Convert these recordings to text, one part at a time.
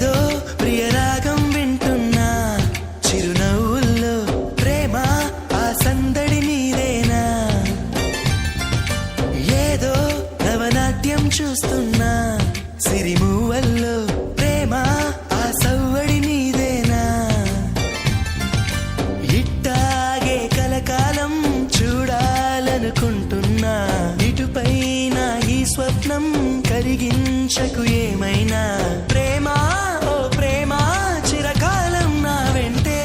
ఏదో ప్రియరాగం వింటున్నా చిరునవ్వుల్లో ప్రేమ ఆ సందడి నీదేనా ఏదో నవనాట్యం చూస్తున్నా సిరిమూవల్లో ప్రేమ ఆ సవ్వడి నీదేనా ఇట్టాగే కలకాలం చూడాలనుకుంటున్నా ఇటుపైన ఈ స్వప్నం కరిగించకు ఏమైనా ప్రేమ ఓ ప్రేమ చిరకాలం నా వెంటే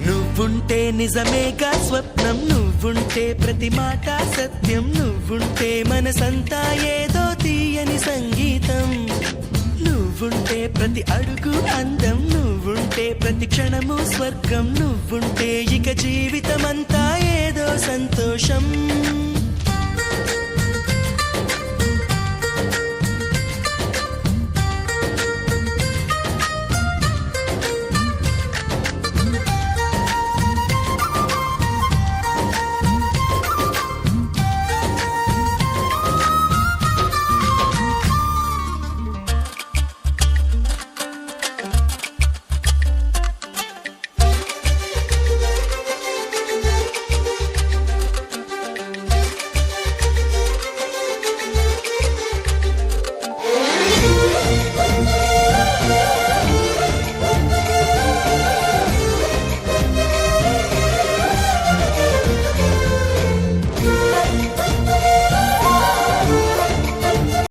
నువ్వుంటే నిజమేగా స్వప్నం నువ్వుంటే ప్రతి మాట సత్యం నువ్వుంటే మనసంతా ఏదో తీయని సంగీతం నువ్వుంటే ప్రతి అడుగు అందం నువ్వుంటే ప్రతి క్షణము స్వర్గం నువ్వుంటే ఇక జీవితమంతా ఏదో సంతోషం